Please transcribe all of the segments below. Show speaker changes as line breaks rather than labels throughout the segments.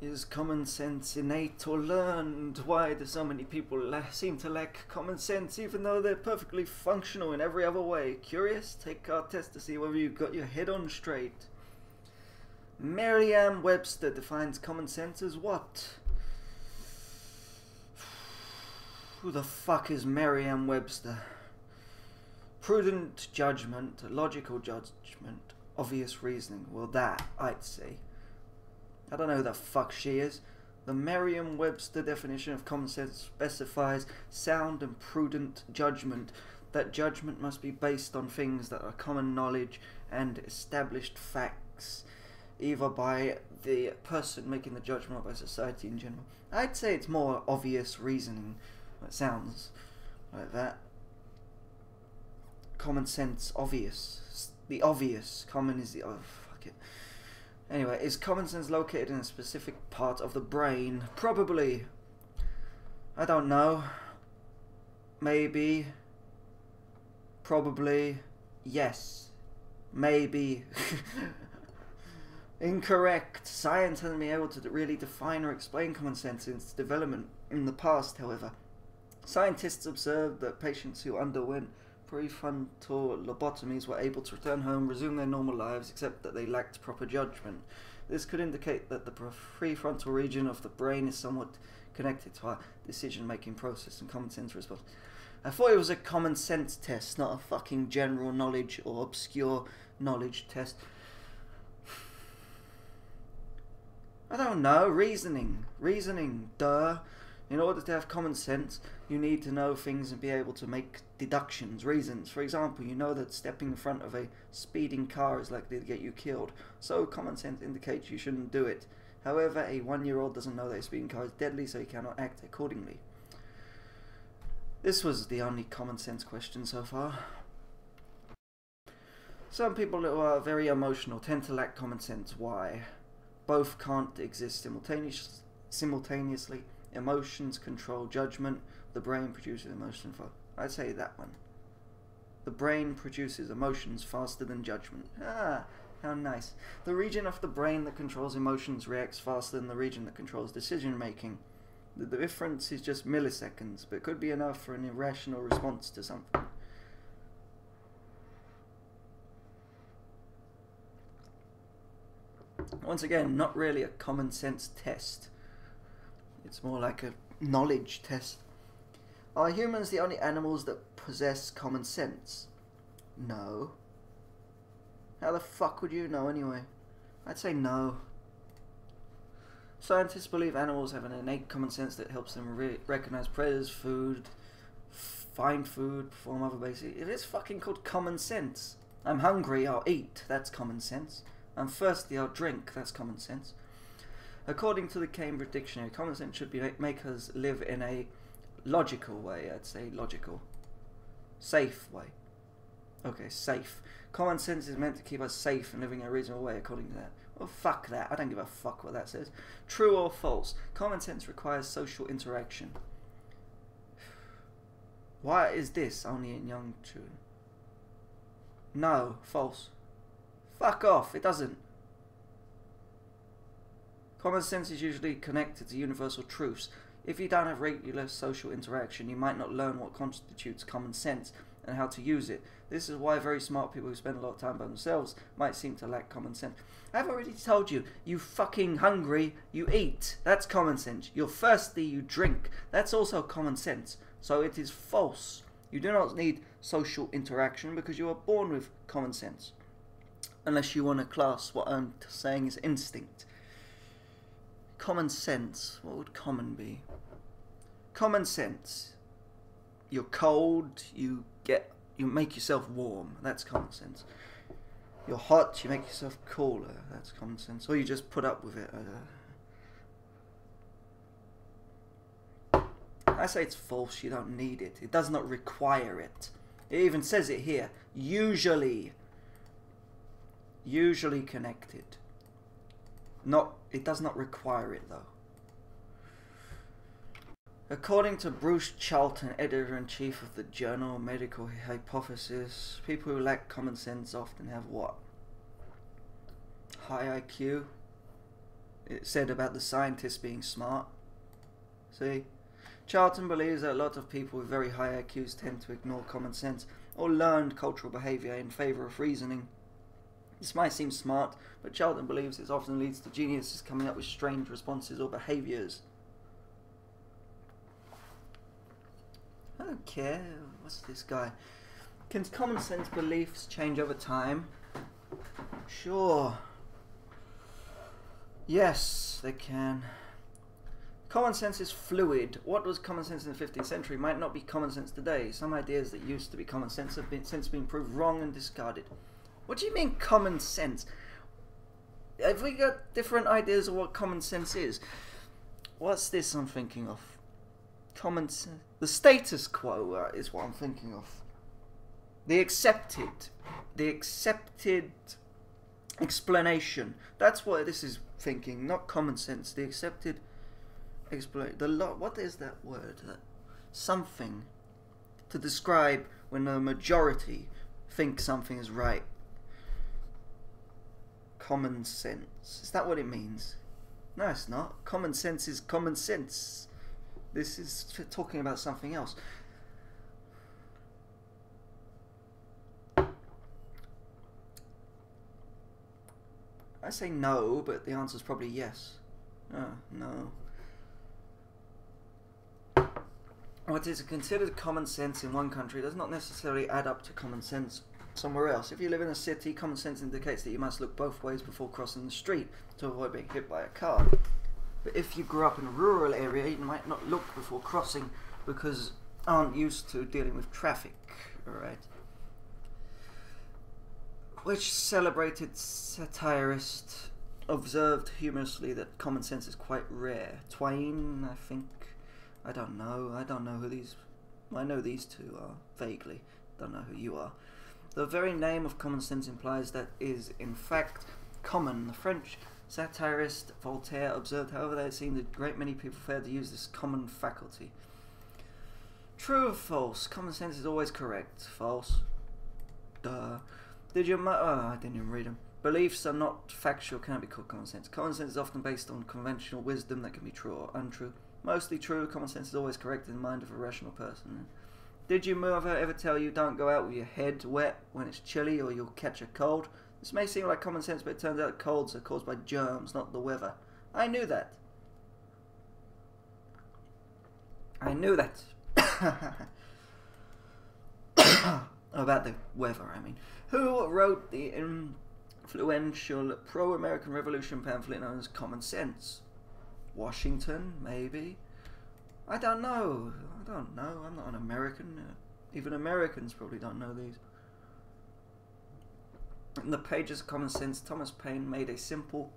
Is common sense innate or learned? Why do so many people seem to lack common sense even though they're perfectly functional in every other way? Curious? Take our test to see whether you've got your head on straight. Maryam Webster defines common sense as what? Who the fuck is Maryam Webster? Prudent judgment, logical judgment, obvious reasoning. Well, that, I'd say. I don't know who the fuck she is. The Merriam-Webster definition of common sense specifies sound and prudent judgment. That judgment must be based on things that are common knowledge and established facts, either by the person making the judgment or by society in general. I'd say it's more obvious reasoning. It sounds like that. Common sense, obvious. The obvious. Common is the... oh, fuck it. Anyway, is common sense located in a specific part of the brain? Probably. I don't know. Maybe. Probably. Yes. Maybe. Incorrect. Science hasn't been able to really define or explain common sense since its development in the past, however. Scientists observed that patients who underwent prefrontal lobotomies were able to return home, resume their normal lives, except that they lacked proper judgment. This could indicate that the prefrontal region of the brain is somewhat connected to our decision-making process and common sense response. I thought it was a common sense test, not a fucking general knowledge or obscure knowledge test. I don't know. Reasoning. Reasoning. Duh. In order to have common sense, you need to know things and be able to make deductions, reasons. For example, you know that stepping in front of a speeding car is likely to get you killed, so common sense indicates you shouldn't do it. However, a 1-year-old doesn't know that a speeding car is deadly, so he cannot act accordingly. This was the only common sense question so far. Some people who are very emotional tend to lack common sense. Why? Both can't exist simultaneously. Emotions control judgment. The brain produces emotions. I'd say that one. The brain produces emotions faster than judgment. Ah, how nice. The region of the brain that controls emotions reacts faster than the region that controls decision making. The difference is just milliseconds, but could be enough for an irrational response to something. Once again, not really a common sense test. It's more like a knowledge test. Are humans the only animals that possess common sense? No. How the fuck would you know anyway? I'd say no. Scientists believe animals have an innate common sense that helps them recognize predators, find food, perform other basic... It is fucking called common sense. I'm hungry, I'll eat. That's common sense. I'm thirsty, I'll drink. That's common sense. According to the Cambridge Dictionary, common sense should make us live in a logical way. I'd say logical. Safe way. Okay, safe. Common sense is meant to keep us safe and living in a reasonable way, according to that. Well, fuck that. I don't give a fuck what that says. True or false? Common sense requires social interaction. Why is this only in young children? No, false. Fuck off. It doesn't. Common sense is usually connected to universal truths. If you don't have regular social interaction, you might not learn what constitutes common sense and how to use it. This is why very smart people who spend a lot of time by themselves might seem to lack common sense. I've already told you, you fucking hungry, you eat. That's common sense. You're thirsty, you drink. That's also common sense. So it is false. You do not need social interaction because you are born with common sense. Unless you want to class what I'm saying is instinct. Common sense. What would common be? Common sense. You're cold, you make yourself warm. That's common sense. You're hot, you make yourself cooler. That's common sense. Or you just put up with it. I say it's false. You don't need it. It does not require it. It even says it here. Usually connected. It does not require it though. According to Bruce Charlton, editor-in-chief of the journal Medical Hypothesis, people who lack common sense often have what? High IQ, it said about the scientists being smart. See? Charlton believes that a lot of people with very high IQs tend to ignore common sense or learned cultural behaviour in favour of reasoning. This might seem smart, but Charlton believes it often leads to geniuses coming up with strange responses or behaviours. I don't care. What's this guy? Can common sense beliefs change over time? Sure. Yes, they can. Common sense is fluid. What was common sense in the 15th century might not be common sense today. Some ideas that used to be common sense have since been proved wrong and discarded. What do you mean common sense? Have we got different ideas of what common sense is? What's this I'm thinking of? Common sense. The status quo is what I'm thinking of. The accepted explanation. That's what this is thinking, not common sense. The accepted explanation. What is that word? Something to describe when the majority think something is right. Common sense. Is that what it means? No, it's not. Common sense is common sense. This is talking about something else. I say no, but the answer is probably yes. No. What is considered common sense in one country does not necessarily add up to common sense somewhere else. If you live in a city, common sense indicates that you must look both ways before crossing the street to avoid being hit by a car. But if you grew up in a rural area, you might not look before crossing because aren't used to dealing with traffic, alright? Which celebrated satirist observed humorously that common sense is quite rare. Twain, I think. I don't know who these... I know these two are, vaguely. Don't know who you are. The very name of common sense implies that is, in fact, common. The French satirist Voltaire observed, however, that it seemed a great many people failed to use this common faculty. True or false? Common sense is always correct. False. Duh. Did your I didn't even read them. Beliefs are not factual, cannot be called common sense. Common sense is often based on conventional wisdom that can be true or untrue. Mostly true, common sense is always correct in the mind of a rational person. Did your mother ever tell you don't go out with your head wet when it's chilly or you'll catch a cold? This may seem like common sense, but it turns out colds are caused by germs, not the weather. I knew that. I knew that. About the weather, I mean. Who wrote the influential pro-American Revolution pamphlet known as Common Sense? Washington, maybe? I don't know. I'm not an American. Even Americans probably don't know these. In the pages of Common Sense, Thomas Paine made a simple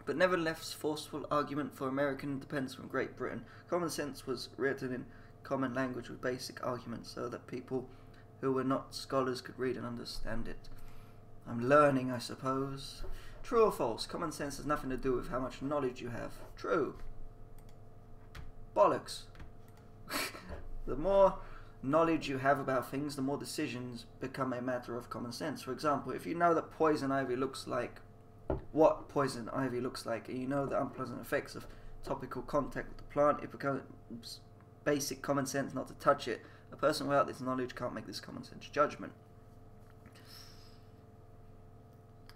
but nevertheless forceful argument for American independence from Great Britain. Common Sense was written in common language with basic arguments so that people who were not scholars could read and understand it. I'm learning, I suppose. True or false? Common sense has nothing to do with how much knowledge you have. True. Bollocks. The more knowledge you have about things, the more decisions become a matter of common sense. For example, if you know that poison ivy looks like, what poison ivy looks like, and you know the unpleasant effects of topical contact with the plant, it becomes basic common sense not to touch it. A person without this knowledge can't make this common sense judgment.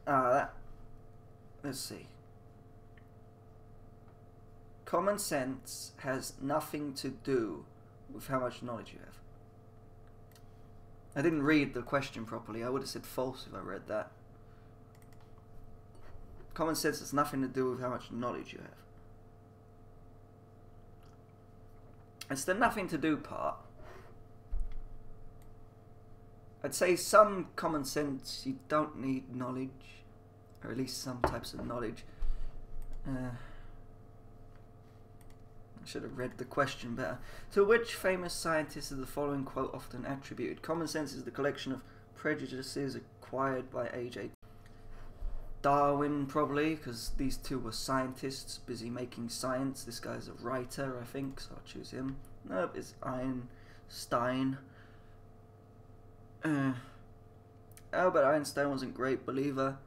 Let's see. Common sense has nothing to do with how much knowledge you have. I didn't read the question properly. I would have said false if I read that. Common sense has nothing to do with how much knowledge you have. It's the nothing to do part. I'd say some common sense, you don't need knowledge, or at least some types of knowledge. I should have read the question better. To which famous scientist is the following quote often attributed? Common sense is the collection of prejudices acquired by age. Darwin, probably, because these two were scientists busy making science. This guy's a writer, I think, so I'll choose him. Nope, it's Einstein. Albert Einstein was a great believer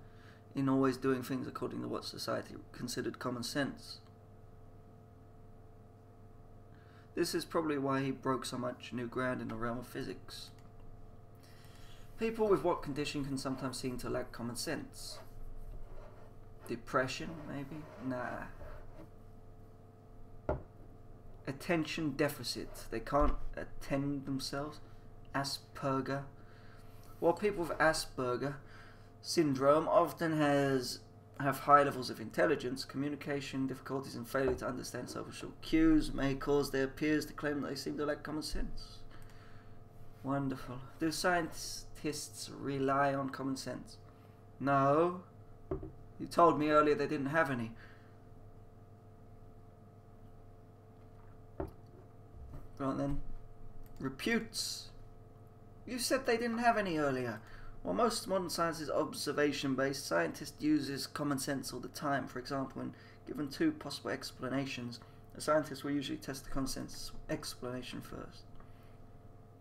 in always doing things according to what society considered common sense. This is probably why he broke so much new ground in the realm of physics. People with what condition can sometimes seem to lack common sense? Depression, maybe? Nah. Attention deficit. They can't attend themselves. Asperger. While people with Asperger syndrome often have high levels of intelligence, communication difficulties and failure to understand social cues may cause their peers to claim that they seem to lack common sense. Wonderful. Do scientists rely on common sense? No. You told me earlier they didn't have any. Right then. Reputes. You said they didn't have any earlier. While most modern science is observation-based, scientists uses common sense all the time. For example, when given two possible explanations, a scientist will usually test the common sense explanation first.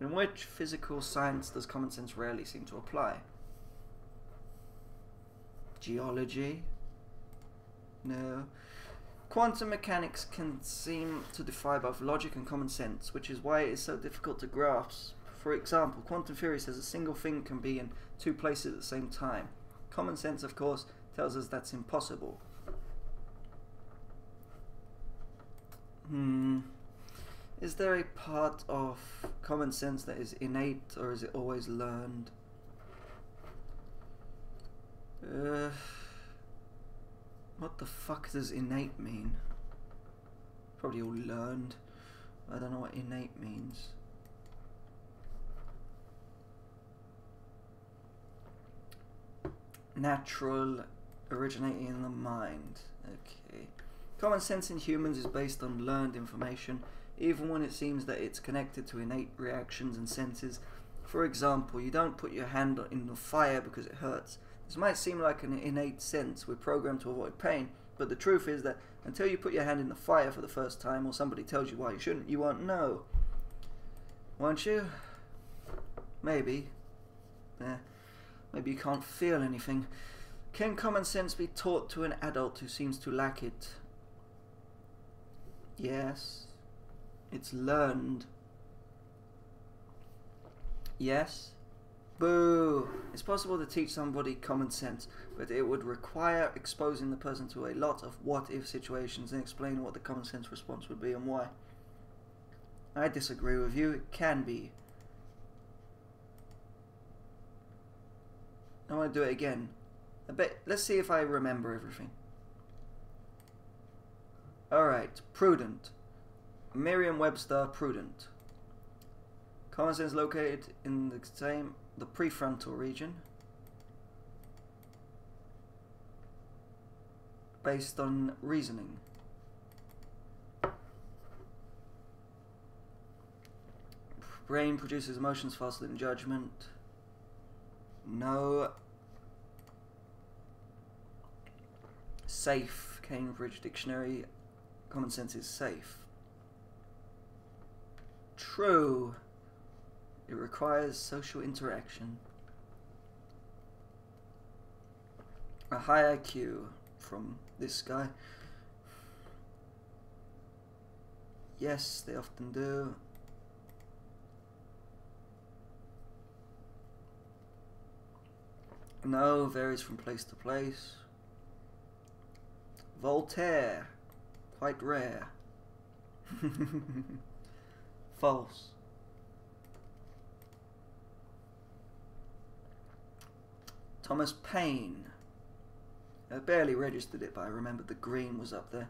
In which physical science does common sense rarely seem to apply? Geology? No. Quantum mechanics can seem to defy both logic and common sense, which is why it is so difficult to grasp. For example, quantum theory says a single thing can be in two places at the same time. Common sense, of course, tells us that's impossible. Is there a part of common sense that is innate, or is it always learned? What the fuck does innate mean? Probably all learned. I don't know what innate means. Natural, originating in the mind. Okay. Common sense in humans is based on learned information, even when it seems that it's connected to innate reactions and senses. For example, you don't put your hand in the fire because it hurts. This might seem like an innate sense. We're programmed to avoid pain, but the truth is that until you put your hand in the fire for the first time, or somebody tells you why you shouldn't, you won't know. Won't you? Maybe. Maybe you can't feel anything. Can common sense be taught to an adult who seems to lack it? Yes. It's learned. Yes. Boo! It's possible to teach somebody common sense, but it would require exposing the person to a lot of what-if situations and explaining what the common sense response would be and why. I disagree with you. It can be. I want to do it again. Let's see if I remember everything. Alright, prudent. Maryam, Webster, prudent. Common sense located in the prefrontal region. Based on reasoning. Brain produces emotions faster than judgment. No. Safe. Cambridge Dictionary. Common sense is safe. True. It requires social interaction. A high IQ from this guy. Yes, they often do. No, varies from place to place. Voltaire. Quite rare. False. Thomas Paine. I barely registered it, but I remembered the green was up there.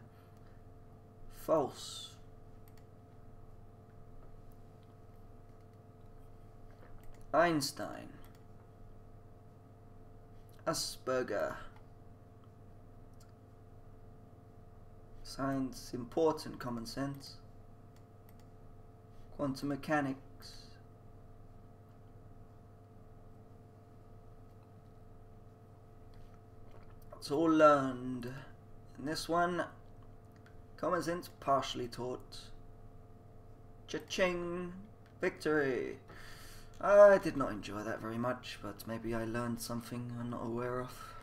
False. Einstein. Asperger. Science important, common sense. Quantum mechanics. It's all learned. And this one, common sense partially taught. Cha-ching! Victory! I did not enjoy that very much, but maybe I learned something I'm not aware of.